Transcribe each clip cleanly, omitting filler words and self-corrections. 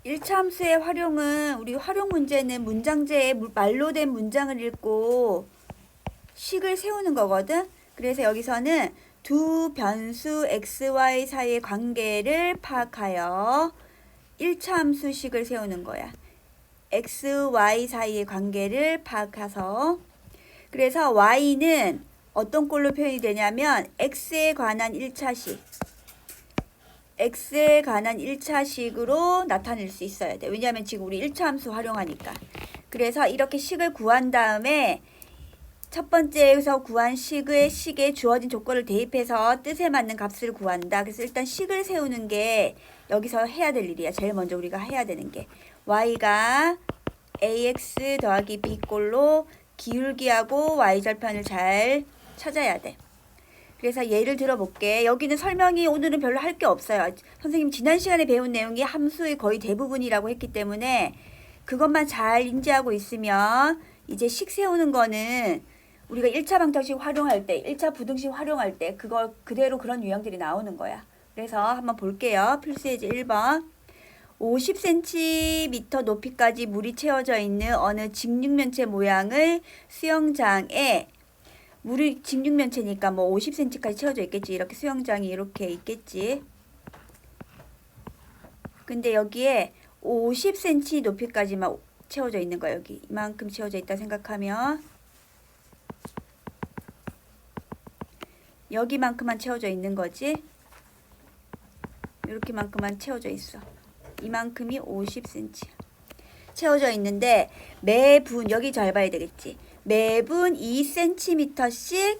1차 함수의 활용은 우리 활용 문제는 문장제에 말로 된 문장을 읽고 식을 세우는 거거든. 그래서 여기서는 두 변수 xy 사이의 관계를 파악하여 1차 함수식을 세우는 거야. xy 사이의 관계를 파악해서 그래서 y는 어떤 꼴로 표현이 되냐면 x에 관한 1차식 x에 관한 1차식으로 나타낼 수 있어야 돼. 왜냐하면 지금 우리 1차 함수 활용하니까. 그래서 이렇게 식을 구한 다음에 첫 번째에서 구한 식에 주어진 조건을 대입해서 뜻에 맞는 값을 구한다. 그래서 일단 식을 세우는 게 여기서 해야 될 일이야. 제일 먼저 우리가 해야 되는 게 y가 ax 더하기 b꼴로 기울기하고 y절편을 잘 찾아야 돼. 그래서 예를 들어볼게. 여기는 설명이 오늘은 별로 할 게 없어요. 선생님 지난 시간에 배운 내용이 함수의 거의 대부분이라고 했기 때문에 그것만 잘 인지하고 있으면 이제 식 세우는 거는 우리가 1차 방정식 활용할 때, 1차 부등식 활용할 때 그거 그대로 그런 유형들이 나오는 거야. 그래서 한번 볼게요. 필수예제 1번. 50cm 높이까지 물이 채워져 있는 어느 직육면체 모양의 수영장에 물이 직육면체니까 뭐 50cm까지 채워져 있겠지. 이렇게 수영장이 이렇게 있겠지. 근데 여기에 50cm 높이까지만 채워져 있는 거야. 여기 이만큼 채워져 있다 생각하면 여기만큼만 채워져 있는 거지. 이렇게만큼만 채워져 있어. 이만큼이 50cm 채워져 있는데 매분 여기 잘 봐야 되겠지. 매분 2cm씩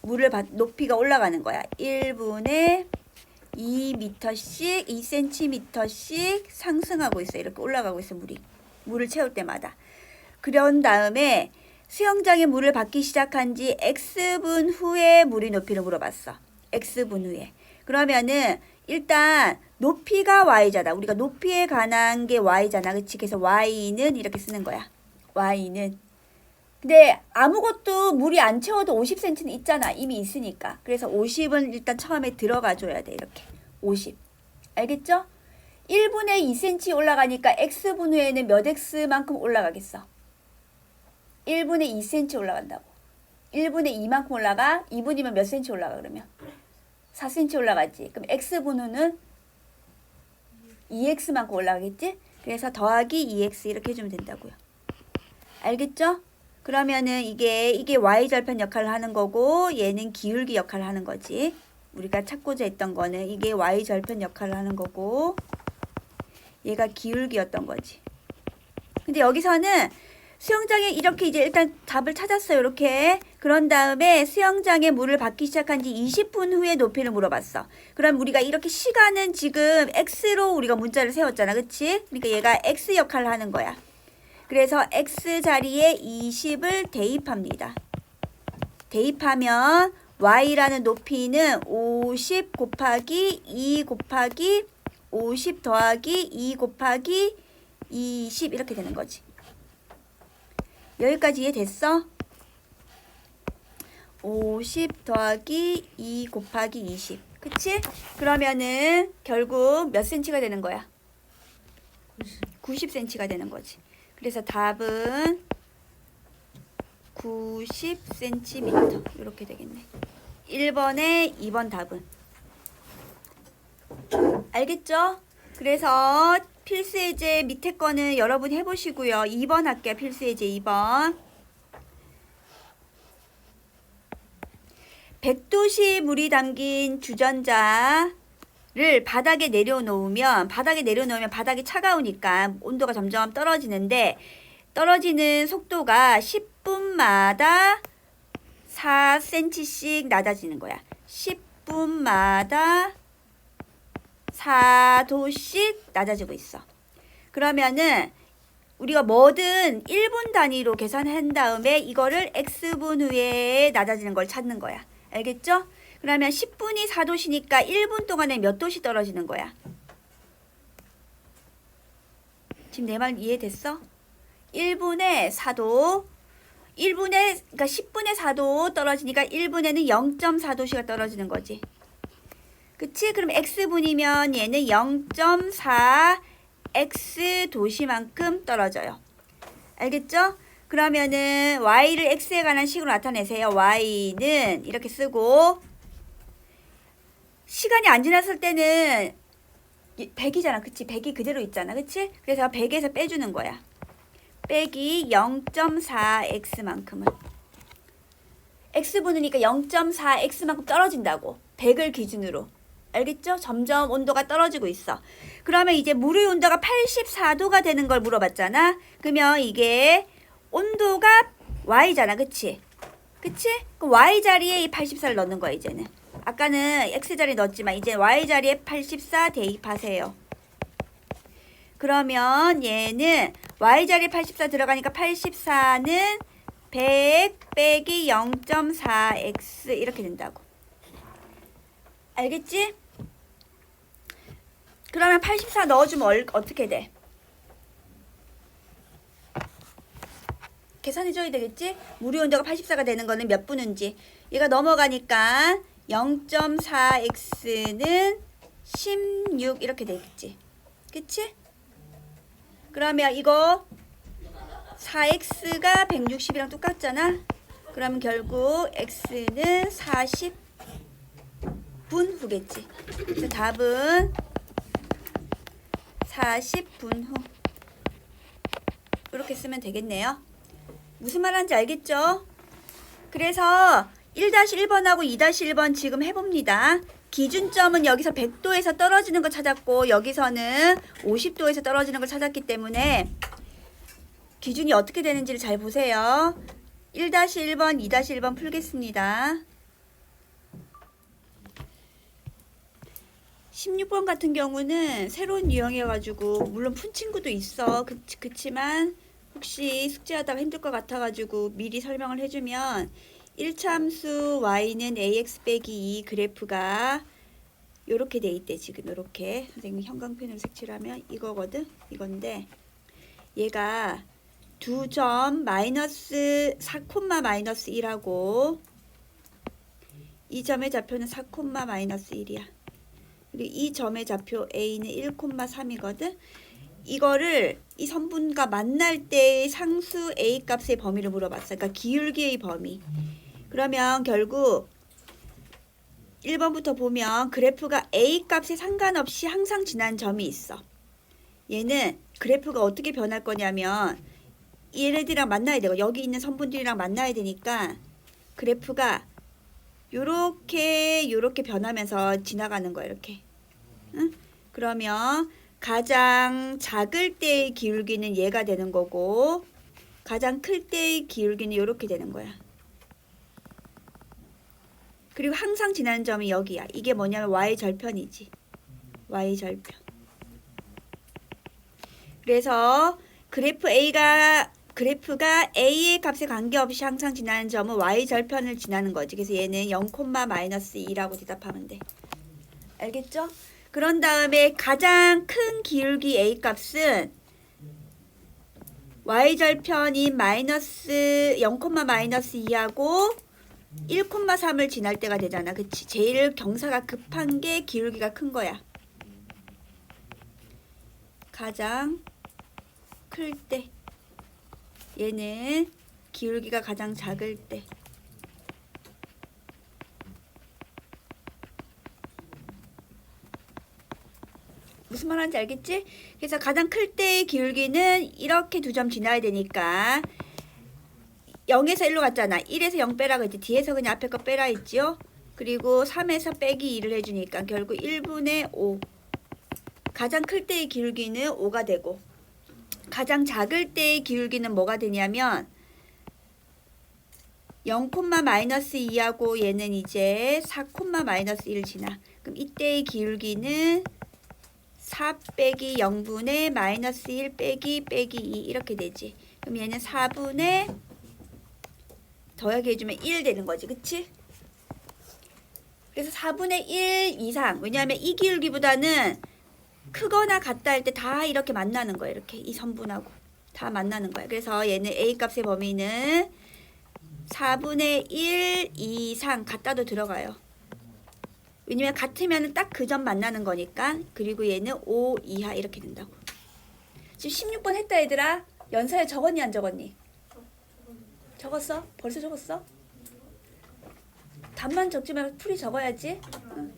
물을 높이가 올라가는 거야. 1분에 2m씩 2cm씩 상승하고 있어. 이렇게 올라가고 있어. 물을 채울 때마다. 그런 다음에 수영장에 물을 받기 시작한 지 x분 후에 물의 높이를 물어봤어. x분 후에. 그러면은 일단 높이가 y잖아. 우리가 높이에 관한 게 y잖아. 그치? 그래서 y는 이렇게 쓰는 거야. y는. 근데 아무것도 물이 안 채워도 50cm는 있잖아. 이미 있으니까. 그래서 50은 일단 처음에 들어가 줘야 돼. 이렇게. 50. 알겠죠? 1분에 2cm 올라가니까 x분 후에는 몇 x만큼 올라가겠어? 1분에 2cm 올라간다고. 1분에 2만큼 올라가? 2분이면 몇 cm 올라가 그러면? 4cm 올라가지. 그럼 x분 후는 2x만큼 올라가겠지? 그래서 더하기 2x 이렇게 해주면 된다고요. 알겠죠? 그러면은 이게 y절편 역할을 하는 거고 얘는 기울기 역할을 하는 거지. 우리가 찾고자 했던 거는 이게 y절편 역할을 하는 거고 얘가 기울기였던 거지. 근데 여기서는 수영장에 이렇게 이제 일단 답을 찾았어요. 이렇게. 그런 다음에 수영장에 물을 받기 시작한 지 20분 후에 높이를 물어봤어. 그럼 우리가 이렇게 시간은 지금 x로 우리가 문자를 세웠잖아. 그치? 그러니까 얘가 x 역할을 하는 거야. 그래서 x 자리에 20을 대입합니다. 대입하면 y라는 높이는 50 곱하기 2 곱하기 50 더하기 2 곱하기 20 이렇게 되는 거지. 여기까지 이해됐어? 50 더하기 2 곱하기 20. 그치? 그러면은 결국 몇 cm가 되는 거야? 90cm가 되는 거지. 그래서 답은 90cm 이렇게 되겠네. 1번에 2번 답은. 알겠죠? 그래서 필수예제 밑에 거는 여러분 해보시고요. 2번 할게요. 필수예제 2번. 100도씨 물이 담긴 주전자를 바닥에 내려놓으면 바닥이 차가우니까 온도가 점점 떨어지는데 떨어지는 속도가 10분마다 4cm씩 낮아지는 거야. 10분마다 4도씩 낮아지고 있어. 그러면은 우리가 뭐든 1분 단위로 계산한 다음에 이거를 x분 후에 낮아지는 걸 찾는 거야. 알겠죠? 그러면 10분이 4도시니까 1분 동안에 몇 도씩 떨어지는 거야? 지금 내 말 이해됐어? 1분에 4도. 그러니까 10분에 4도 떨어지니까 1분에는 0.4도씨가 떨어지는 거지. 그치? 그럼 x분이면 얘는 0.4 x 도시만큼 떨어져요. 알겠죠? 그러면은 y를 x에 관한 식으로 나타내세요. y는 이렇게 쓰고 시간이 안 지났을 때는 100이잖아. 그치? 100이 그대로 있잖아. 그치? 그래서 100에서 빼주는 거야. 빼기 0.4x만큼은 x분이니까 0.4x만큼 떨어진다고. 100을 기준으로. 알겠죠? 점점 온도가 떨어지고 있어. 그러면 이제 물의 온도가 84도가 되는 걸 물어봤잖아. 그러면 이게 온도가 y잖아. 그치? 그치? 그럼 y 자리에 이 84를 넣는 거야 이제는. 아까는 x 자리에 넣었지만 이제 y 자리에 84 대입하세요. 그러면 얘는 y 자리에 84 들어가니까 84는 100 빼기 0.4x 이렇게 된다고. 알겠지? 그러면 84 넣어주면 어떻게 돼? 계산해줘야 되겠지? 물의 온도가 84가 되는 거는 몇 분인지. 얘가 넘어가니까 0.4x는 16 이렇게 되겠지. 그치? 그러면 이거 4x가 160이랑 똑같잖아. 그러면 결국 x는 40분 후겠지. 그래서 답은 40분 후. 이렇게 쓰면 되겠네요. 무슨 말하는지 알겠죠? 그래서 1-1번하고 2-1번 지금 해봅니다. 기준점은 여기서 100도에서 떨어지는 걸 찾았고 여기서는 50도에서 떨어지는 걸 찾았기 때문에 기준이 어떻게 되는지를 잘 보세요. 1-1번, 2-1번 풀겠습니다. 16번 같은 경우는 새로운 유형이어가지고 물론 푼 친구도 있어. 그치만 혹시 숙제하다가 힘들 것 같아가지고 미리 설명을 해주면 1참수 y는 ax 빼기 2 그래프가 요렇게 돼 있대. 지금 요렇게 선생님이 형광펜으로 색칠하면 이거거든. 이건데 얘가 두 점 마이너스 4, 마이너스 1하고 이 점의 좌표는 4, 마이너스 1이야. 그리고 이 점의 좌표 a는 1,3이거든. 이거를 이 선분과 만날 때의 상수 a 값의 범위를 물어봤어. 그러니까 기울기의 범위. 그러면 결국 1번부터 보면 그래프가 a 값에 상관없이 항상 지난 점이 있어. 얘는 그래프가 어떻게 변할 거냐면 얘네들이랑 만나야 되고 여기 있는 선분들이랑 만나야 되니까 그래프가 요렇게 변하면서 지나가는 거야. 이렇게. 응? 그러면 가장 작을 때의 기울기는 얘가 되는 거고 가장 클 때의 기울기는 이렇게 되는 거야. 그리고 항상 지나는 점이 여기야. 이게 뭐냐면 y절편이지. y절편. 그래서 그래프가 a의 값에 관계없이 항상 지나는 점은 y절편을 지나는 거지. 그래서 얘는 0, 마이너스 2라고 대답하면 돼. 알겠죠? 그런 다음에 가장 큰 기울기 a 값은 y절편인 마이너스 0, 마이너스 2하고 1,3을 지날 때가 되잖아. 그치? 제일 경사가 급한 게 기울기가 큰 거야. 가장 클 때. 얘는 기울기가 가장 작을 때. 무슨 말하는지 알겠지? 그래서 가장 클 때의 기울기는 이렇게 두 점 지나야 되니까 0에서 1로 갔잖아. 1에서 0 빼라고 했지. 뒤에서 그냥 앞에 거 빼라 했지요. 그리고 3에서 빼기 2를 해주니까 결국 1분의 5. 가장 클 때의 기울기는 5가 되고 가장 작을 때의 기울기는 뭐가 되냐면 0, 마이너스 2하고 얘는 이제 4, 마이너스 1 지나. 그럼 이때의 기울기는 4 빼기 0분의 마이너스 1 빼기 2 이렇게 되지. 그럼 얘는 4분의 더하기 해주면 1 되는 거지. 그치? 그래서 4분의 1 이상. 왜냐하면 이 기울기보다는 크거나 같다 할 때 다 이렇게 만나는 거야. 이렇게 이 선분하고 다 만나는 거야. 그래서 얘는 a 값의 범위는 4분의 1 이상 같다도 들어가요. 왜냐면 같으면 딱 그 점 만나는 거니까. 그리고 얘는 5 이하 이렇게 된다고. 지금 16번 했다 얘들아. 연서에 적었니 안 적었니? 적었어? 벌써 적었어? 답만 적지 말고 풀이 적어야지. 응.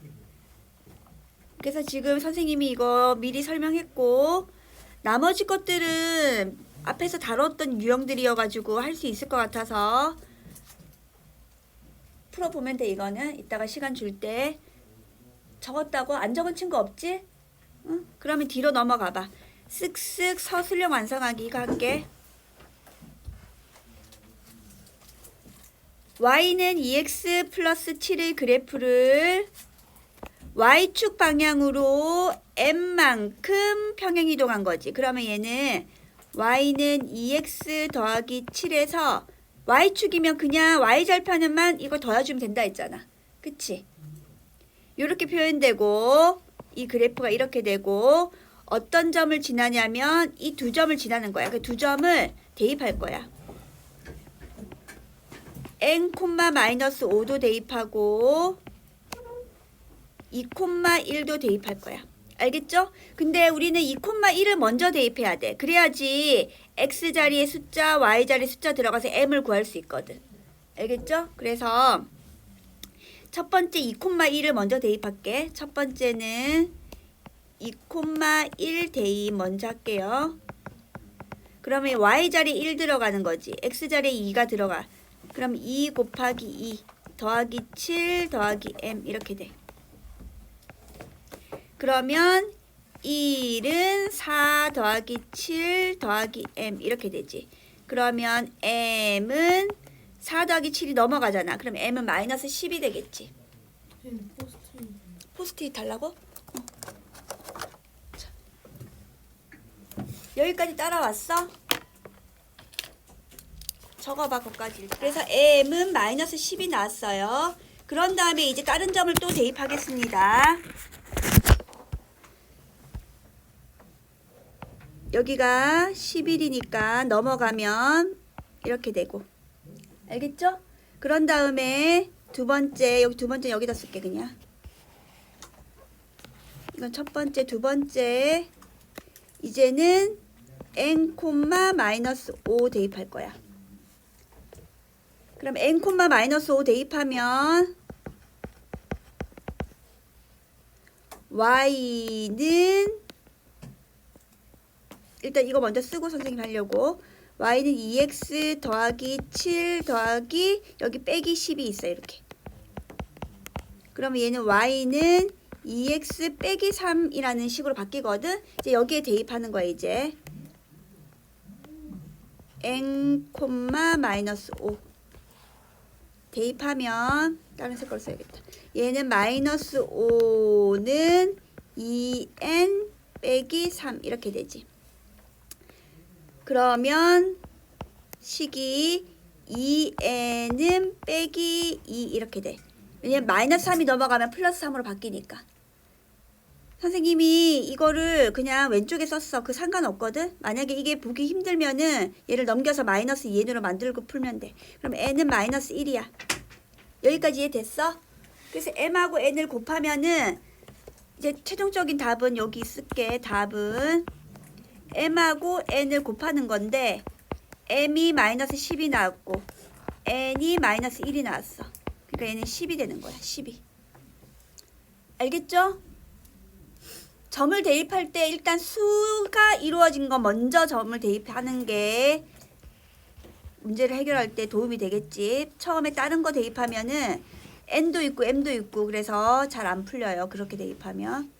그래서 지금 선생님이 이거 미리 설명했고 나머지 것들은 앞에서 다뤘던 유형들이어가지고 할 수 있을 것 같아서 풀어보면 돼. 이거는 이따가 시간 줄 때. 적었다고? 안 적은 친구 없지? 응? 그러면 뒤로 넘어가 봐. 쓱쓱 서술형 완성하기 이거 할게. y는 2x 플러스 7의 그래프를 y축 방향으로 m만큼 평행이동한 거지. 그러면 얘는 y는 2x 더하기 7에서 y축이면 그냥 y절편은만 이거 더해주면 된다 했잖아. 그치? 이렇게 표현되고 이 그래프가 이렇게 되고 어떤 점을 지나냐면 이 두 점을 지나는 거야. 그 두 점을 대입할 거야. n, 마이너스 5도 대입하고 2, 1도 대입할 거야. 알겠죠? 근데 우리는 2, 1을 먼저 대입해야 돼. 그래야지 x 자리에 숫자, y 자리에 숫자 들어가서 m을 구할 수 있거든. 알겠죠? 그래서 첫 번째 2, 1을 먼저 대입할게. 첫 번째는 2, 1 대입 먼저 할게요. 그러면 y 자리에 1 들어가는 거지. x 자리에 2가 들어가. 그럼 2 곱하기 2 더하기 7 더하기 m 이렇게 돼. 그러면 1은 4 더하기 7 더하기 m 이렇게 되지. 그러면 m은 4 더하기 7이 넘어가잖아. 그럼 m은 마이너스 10이 되겠지. 포스트잇 달라고? 자. 여기까지 따라왔어? 적어봐 거기까지. 그래서 m은 마이너스 10이 나왔어요. 그런 다음에 이제 다른 점을 또 대입하겠습니다. 여기가 11이니까 넘어가면 이렇게 되고. 알겠죠? 그런 다음에 두 번째, 여기 두 번째 여기다 쓸게 그냥. 이건 첫 번째, 두 번째. 이제는 n, 마이너스 5 대입할 거야. 그럼 n, 마이너스 5 대입하면 y는 일단 이거 먼저 쓰고 선생님 하려고. y는 2x 더하기 7 더하기 여기 빼기 10이 있어 이렇게. 그러면 얘는 y는 2x 빼기 3이라는 식으로 바뀌거든. 이제 여기에 대입하는 거야 이제. n, 마이너스 5 대입하면 다른 색깔 써야겠다. 얘는 마이너스 5는 2n 빼기 3 이렇게 되지. 그러면 식이 2n은 빼기 2 이렇게 돼. 왜냐면 마이너스 3이 넘어가면 플러스 3으로 바뀌니까. 선생님이 이거를 그냥 왼쪽에 썼어. 그 상관없거든. 만약에 이게 보기 힘들면은 얘를 넘겨서 마이너스 2n으로 만들고 풀면 돼. 그럼 n은 마이너스 1이야. 여기까지 이해됐어? 그래서 m하고 n을 곱하면은 이제 최종적인 답은 여기 쓸게. 답은 m하고 n을 곱하는 건데 m이 마이너스 10이 나왔고 n이 마이너스 1이 나왔어. 그러니까 얘는 10이 되는 거야. 12. 알겠죠? 점을 대입할 때 일단 수가 이루어진 거 먼저 점을 대입하는 게 문제를 해결할 때 도움이 되겠지. 처음에 다른 거 대입하면은 n도 있고 m도 있고 그래서 잘 안 풀려요. 그렇게 대입하면.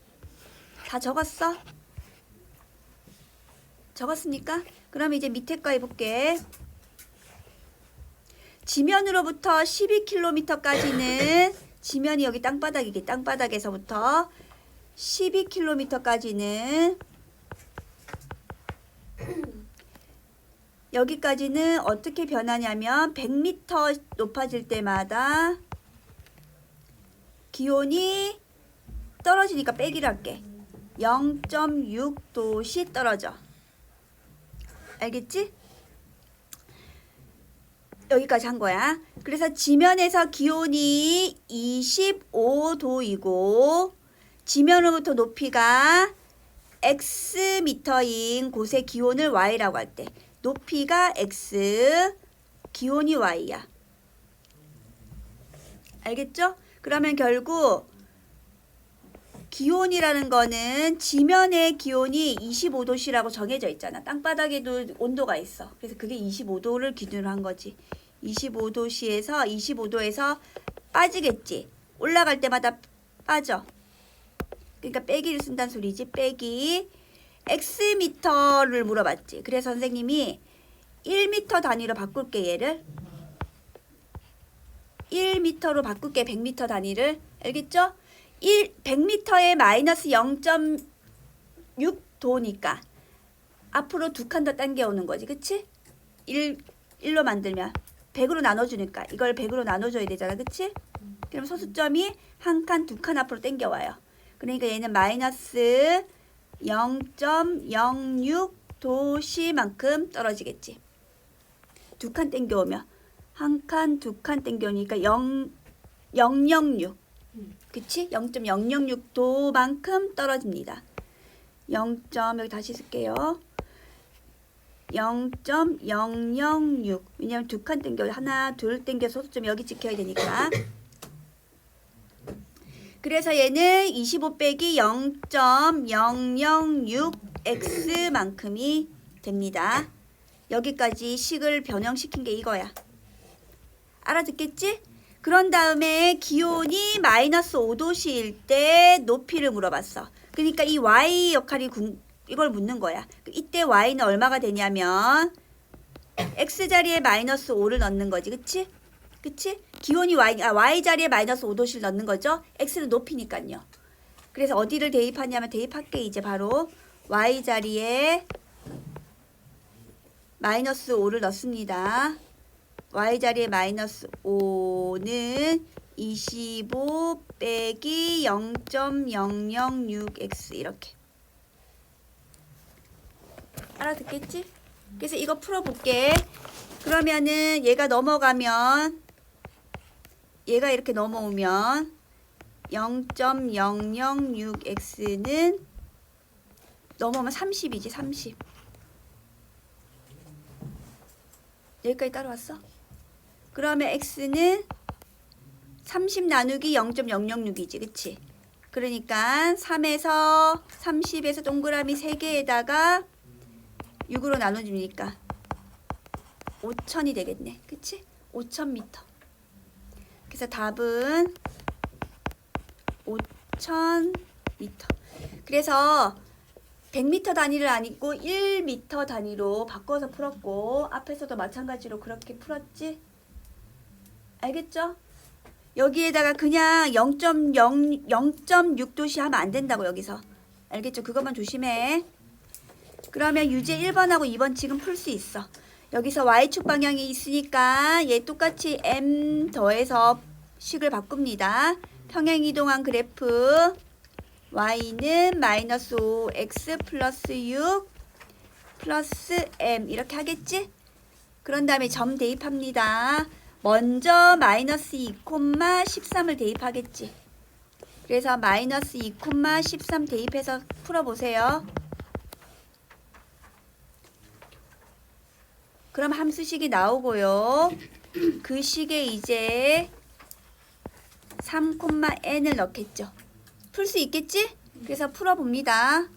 다 적었어? 적었습니까? 그럼 이제 밑에 거 해볼게. 지면으로부터 12km까지는 지면이 여기 땅바닥이게 땅바닥에서부터 12km까지는 여기까지는 어떻게 변하냐면 100m 높아질 때마다 기온이 떨어지니까 빼기를 할게. 0.6도씩 떨어져. 알겠지? 여기까지 한 거야. 그래서 지면에서 기온이 25도이고 지면으로부터 높이가 x 미터인 곳의 기온을 y라고 할 때 높이가 x, 기온이 y야. 알겠죠? 그러면 결국 기온이라는 거는 지면의 기온이 25도씨라고 정해져 있잖아. 땅바닥에도 온도가 있어. 그래서 그게 25도를 기준으로 한 거지. 25도에서 빠지겠지. 올라갈 때마다 빠져. 그러니까 빼기를 쓴다는 소리지. 빼기 X미터를 물어봤지. 그래서 선생님이 1미터 단위로 바꿀게. 얘를 1미터로 바꿀게. 100미터 단위를. 알겠죠? 100m에 마이너스 0.6도니까 앞으로 2칸 더 당겨오는 거지. 그치? 1로 만들면 100으로 나눠주니까 이걸 100으로 나눠줘야 되잖아. 그치? 그럼 소수점이 한 칸, 2칸 앞으로 당겨와요. 그러니까 얘는 마이너스 0.06도씨만큼 떨어지겠지. 2칸 당겨오면 한 칸, 2칸 당겨오니까 0.06. 그치? 0.006도만큼 떨어집니다. 0. 여기 다시 쓸게요. 0.006. 왜냐면 2칸 당겨, 하나, 둘 당겨 소수점 여기 지켜야 되니까. 그래서 얘는 25 빼기 0.006x만큼이 됩니다. 여기까지 식을 변형시킨 게 이거야. 알아듣겠지? 그런 다음에 기온이 마이너스 5도씨일 때 높이를 물어봤어. 그러니까 이 y 역할이 이걸 묻는 거야. 이때 y는 얼마가 되냐면 x 자리에 마이너스 5를 넣는 거지. 그치? 그치? 기온이 y 자리에 마이너스 5도씨를 넣는 거죠. x는 높이니까요. 그래서 어디를 대입하냐면 대입할게. 이제 바로 y 자리에 마이너스 5를 넣습니다. y 자리에 마이너스 5는 25 빼기 0.006x 이렇게. 알아듣겠지? 그래서 이거 풀어볼게. 그러면은 얘가 넘어가면 얘가 이렇게 넘어오면 0.006x는 넘어오면 30이지. 30. 여기까지 따라왔어? 그러면 x는 30 나누기 0.006이지. 그치? 그러니까 3에서 30에서 동그라미 3개에다가 6으로 나눠주니까 5000이 되겠네. 그치? 5000m. 그래서 답은 5000m. 그래서 100m 단위를 아니고 1m 단위로 바꿔서 풀었고 앞에서도 마찬가지로 그렇게 풀었지? 알겠죠? 여기에다가 그냥 0.6도씨 하면 안 된다고 여기서. 알겠죠? 그것만 조심해. 그러면 유제 1번하고 2번 지금 풀 수 있어. 여기서 y축 방향이 있으니까 얘 똑같이 m 더해서 식을 바꿉니다. 평행이동한 그래프 y는 마이너스 5x 플러스 6 플러스 m 이렇게 하겠지? 그런 다음에 점 대입합니다. 먼저 마이너스 2,13을 대입하겠지. 그래서 마이너스 2,13 대입해서 풀어보세요. 그럼 함수식이 나오고요. 그 식에 이제 3,n을 넣겠죠. 풀 수 있겠지? 그래서 풀어봅니다.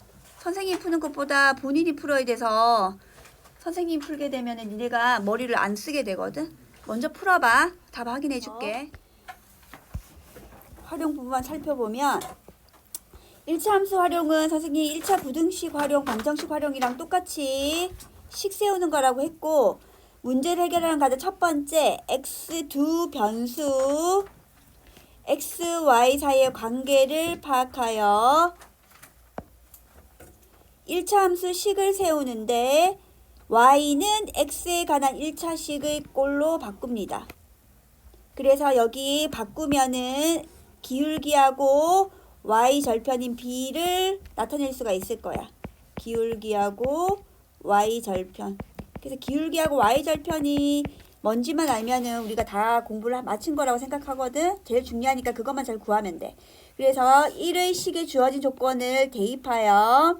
선생님이 푸는 것보다 본인이 풀어야 돼서 선생님이 풀게 되면 니네가 머리를 안 쓰게 되거든. 먼저 풀어봐. 답 확인해 줄게. 활용 부분만 살펴보면 1차 함수 활용은 선생님이 1차 부등식 활용, 방정식 활용이랑 똑같이 식 세우는 거라고 했고 문제를 해결하는 가장 첫 번째 x 두 변수 x, y 사이의 관계를 파악하여 1차 함수 식을 세우는데 y는 x에 관한 1차 식의 꼴로 바꿉니다. 그래서 여기 바꾸면은 기울기하고 y 절편인 b를 나타낼 수가 있을 거야. 기울기하고 y 절편. 그래서 기울기하고 y 절편이 뭔지만 알면은 우리가 다 공부를 마친 거라고 생각하거든. 제일 중요하니까 그것만 잘 구하면 돼. 그래서 1의 식에 주어진 조건을 대입하여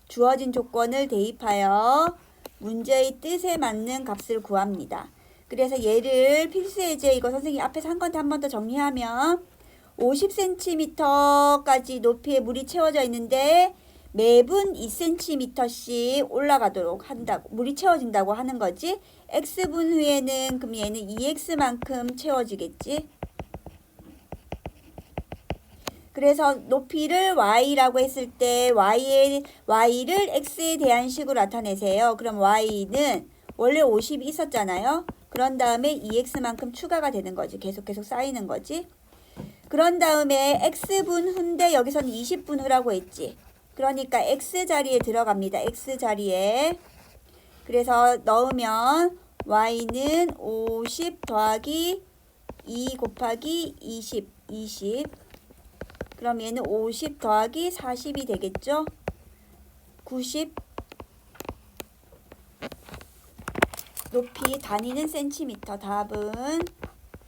주어진 조건을 대입하여 문제의 뜻에 맞는 값을 구합니다. 그래서 얘를 필수예제 이거 선생님이 앞에서 한 건데 한 번 더 정리하면 50cm까지 높이에 물이 채워져 있는데 매분 2cm씩 올라가도록 한다고, 물이 채워진다고 하는 거지. x분 후에는 그럼 얘는 2x만큼 채워지겠지. 그래서 높이를 y라고 했을 때 y를 x에 대한 식으로 나타내세요. 그럼 y는 원래 50이 있었잖아요. 그런 다음에 2x만큼 추가가 되는 거지. 계속 쌓이는 거지. 그런 다음에 x분 후인데 여기서는 20분 후라고 했지. 그러니까 x 자리에 들어갑니다. x 자리에. 그래서 넣으면 y는 50 더하기 2 곱하기 20. 그럼 얘는 50 더하기 40이 되겠죠? 90. 높이 단위는 센티미터. 답은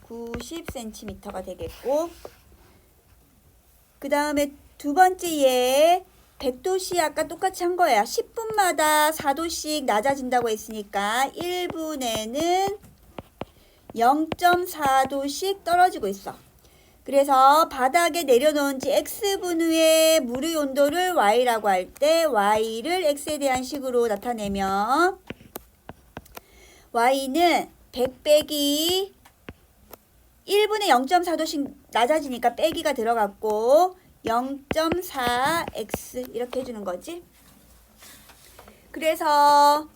90cm가 되겠고, 그 다음에 두 번째 얘 100도씨 아까 똑같이 한 거야. 10분마다 4도씩 낮아진다고 했으니까 1분에는 0.4도씩 떨어지고 있어. 그래서 바닥에 내려놓은 지 x분 후에 물의 온도를 y라고 할 때 y를 x에 대한 식으로 나타내면 y는 100 빼기 1분에 0.4도씩 낮아지니까 빼기가 들어갔고 0.4x 이렇게 해주는 거지. 그래서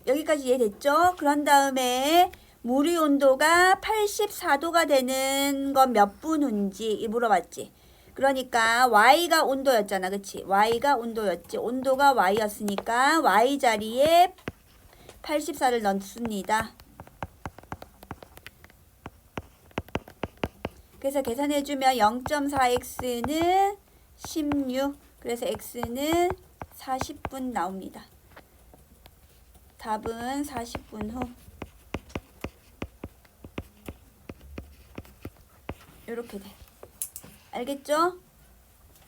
여기까지 이해됐죠? 그런 다음에 물의 온도가 84도가 되는 건 몇 분 후인지 물어봤지. 그러니까 y가 온도였잖아. 그치? y가 온도였지. 온도가 y였으니까 y 자리에 84를 넣습니다. 그래서 계산해주면 0.4x는 16. 그래서 x는 40분 나옵니다. 답은 40분 후. 이렇게 돼. 알겠죠?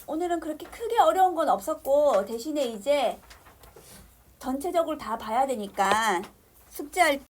오늘은 그렇게 크게 어려운 건 없었고 대신에 이제 전체적으로 다 봐야 되니까 숙제할